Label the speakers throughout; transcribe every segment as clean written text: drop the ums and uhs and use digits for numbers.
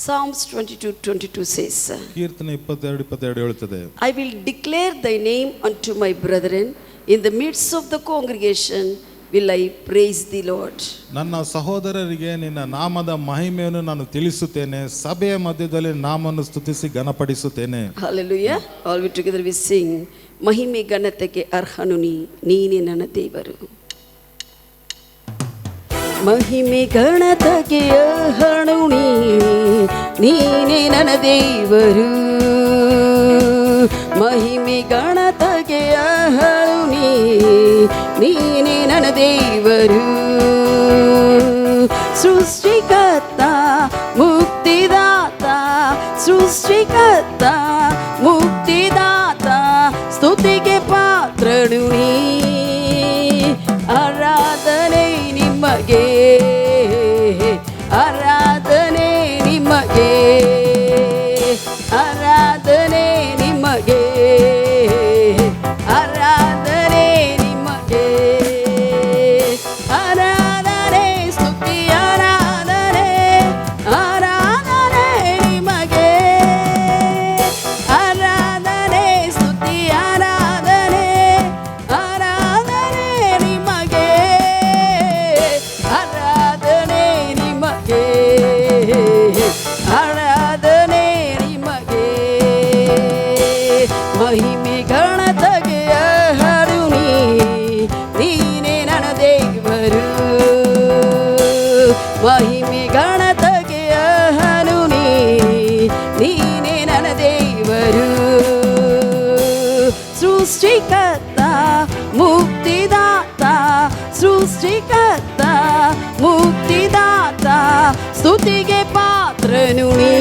Speaker 1: Psalms 22:22 says,
Speaker 2: ಕೀರ್ತನೆ 22 ಹೇಳುತ್ತದೆ,
Speaker 1: I will declare thy name unto my brethren, in the midst of the congregation will I praise thee, Lord.
Speaker 2: ನನ್ನ ಸಹೋದರರಿಗೆ ನಿನ್ನ ನಾಮದ ಮಹಿಮೆಯನ್ನು ನಾನು ತಿಳಿಸುತ್ತೇನೆ, ಸಭೆಯ ಮಧ್ಯದಲ್ಲಿ ನಾಮವನ್ನು ಸ್ತುತಿಸಿ ಘನಪಡಿಸುತ್ತೇನೆ.
Speaker 1: Hallelujah. All we together we sing, ಮಹಿಮೆ ಘನತೆಗೆ ಅರ್ಹನು ನೀನೇ ನನ್ನ ದೇವರು. ಮಹಿಮೆ ಘನತೆಗೆ ಅರ್ಹನು ನೀನೇ ನನ್ನ ದೇವರು. ಮಹಿಮೆ ಘನತೆಗೆ ಅರ್ಹನು ನೀನೇ ನನ್ನ ದೇವರು. ಸೃಷ್ಟಿಕರ್ತ ಮುಕ್ತಿದಾತ, ಸೃಷ್ಟಿಕರ್ತ ಮುಕ್ತಿದಾತ, ಸ್ತುತಿಗೆ ಪಾತ್ರನು ನೀ. ಆರಾಧನೆ ನಿಮಗೆ, ಆರಾಧನೆ ನಿಮಗೆ, ಆರಾಧನೆ ನಿಮಗೆ, ಆರಾಧನೆ ನಿಮಗೆ, ಆರಾಧನೆ ಸ್ತುತಿ ಆರಾಧನೆ, ಆರಾಧನೆ ನಿಮಗೆ, ಆರಾಧನೆ ಸ್ತುತಿ ಆರಾಧನೆ, ಆರಾಧನೆ ನಿಮಗೆ, ಆರಾಧನೆ ನಿಮಗೆ, ಆರಾಧನೆ ನಿಮಗೆ. ಮಹಿಮೆ ಘನತೆಗೆ ಅರ್ಹನು ನೀನೇ ನನ್ನ ದೇವರು. ಮಹಿಮೆ ಘನತೆಗೆ ಅರ್ಹನು ನೀನೇ ನನ್ನ ದೇವರು. ಸೃಷ್ಟಿಕರ್ತ ಮುಕ್ತಿದಾತ, ಸೃಷ್ಟಿಕರ್ತ ಮುಕ್ತಿದಾತ, ಸ್ತುತಿಗೆ ಪಾತ್ರನು ನೀ.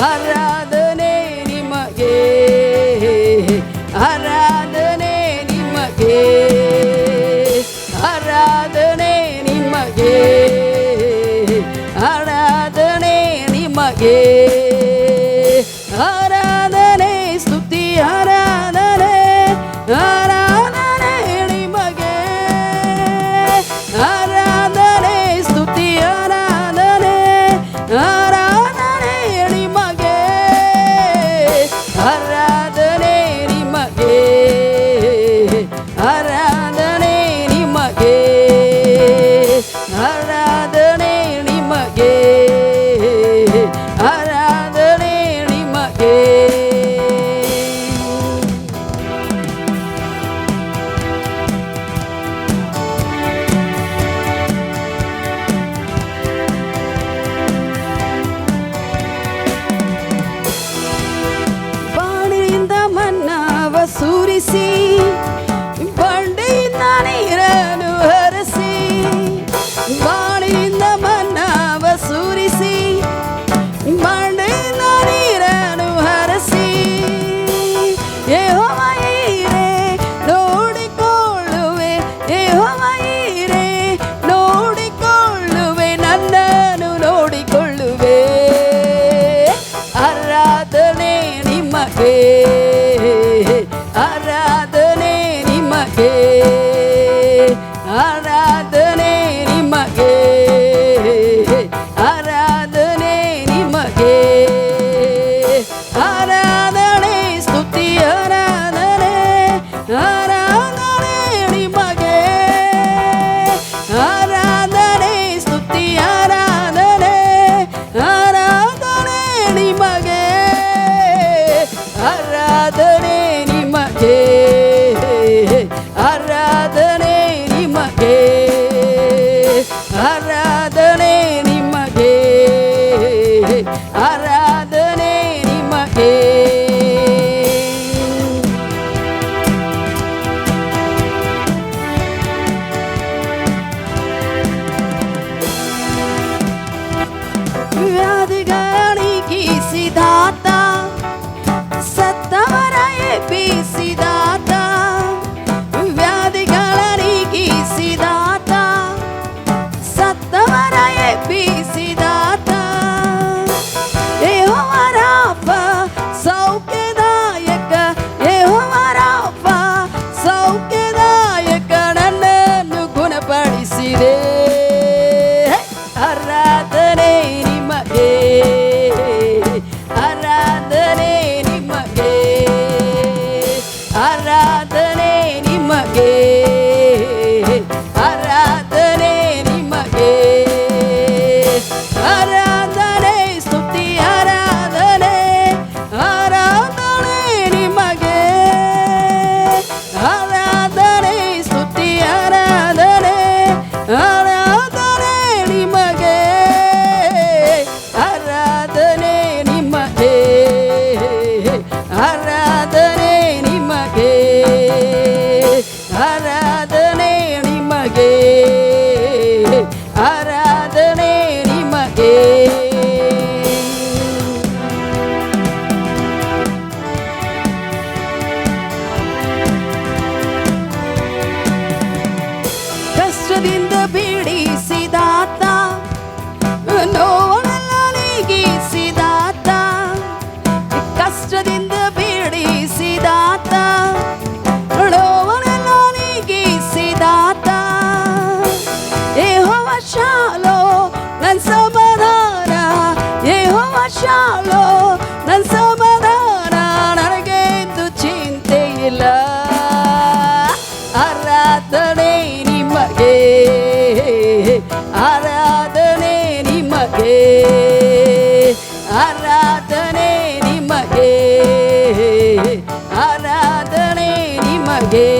Speaker 1: ಆರಾಧನೆ ನಿಮಗೆ, ಆರಾಧನೆ ನಿಮಗೆ, ಆರಾಧನೆ ನಿಮಗೆ, ಆರಾಧನೆ ನಿಮಗೆ, ಆರಾಧನೆ ಸ್ತುತಿ ಆರಾಧನೆ, ಆರಾಧನೆ ನಿಮಗೆ, ಆರಾಧನೆ ಸ್ತುತಿ ಆರಾಧನೆ, ಆರಾಧನೆ ನಿಮಗೆ, ಆರಾಧನೆ ನಿಮಗೆ, ಆರಾಧನೆ ನಿಮಗೆ, ಆರಾಧನೆ ನಿಮಗೆ, ಆರಾಧನೆ ನಿಮಗೆ. ಬಾಣಿಯಿಂದ ಮನ್ನವ ಸುರಿಸಿ, ಬಂಡೆಯಿಂದ ನೀರನ್ನು ಹರಿಸಿ, ಬಾಣಿಯಿಂದ ಮನ್ನವ ಸುರಿಸಿ, ಬಂಡೆಯಿಂದ ನೀರನ್ನು ಹರಿಸಿ, ಯೆಹೋವ ಈರೇ ನೋಡಿಕೊಳ್ಳುವೆ, ಯೆಹೋವ ಈರೇ ನೋಡಿಕೊಳ್ಳುವೆ, ನನ್ನನ್ನು ನೋಡಿಕೊಳ್ಳುವೆ. ಆರಾಧನೆ ನಿಮಗೆ, ಆರಾಧನೆ ನಿಮಗೆ, ಆರಾಧನೆ ನಿಮಗೆ, ಆರಾಧನೆ ನಿಮಗೆ, ಆರಾಧನೆ ಸ್ತುತಿ ಆರಾಧನೆ, ಆರಾಧನೆ ನಿಮಗೆ, ಆರಾಧನೆ ಸ್ತುತಿ ಆರಾಧನೆ, ಆರಾಧನೆ ನಿಮಗೆ, ಆರಾಧನೆ ನಿಮಗೆ, ಆರಾಧನೆ ನಿಮಗೆ, ಆರಾಧನೆ ನಿಮಗೆ, ಆರಾಧನೆ ನಿಮಗೆ. ವ್ಯಾಧಿಗಳಿಗಿಸಿದಾತ, ಸತ್ತವರ ಎಬ್ಬಿಸಿದಾತ, ವ್ಯಾಧಿಗಳಿಗಿಸಿದಾತ, ಸತ್ತವರ ಎಬ್ಬಿಸಿದಾತ, ಯೆಹೋವ ರಾಫ ಸೌಖ್ಯದಾಯಕ, ಯೆಹೋವ ರಾಫ ಸೌಖ್ಯದಾಯಕ, ನನ್ನನ್ನು ಗುಣಪಡಿಸಿದೆ. ಆರಾಧನೆ ನಿಮಗೆ, ಆರಾಧನೆ ನಿಮಗೆ, ಆರಾಧನೆ ನಿಮಗೆ,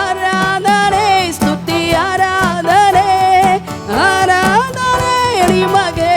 Speaker 1: ಆರಾಧನೆ ಸ್ತುತಿ ಆರಾಧನೆ, ಆರಾಧನೆ ನಿಮಗೆ.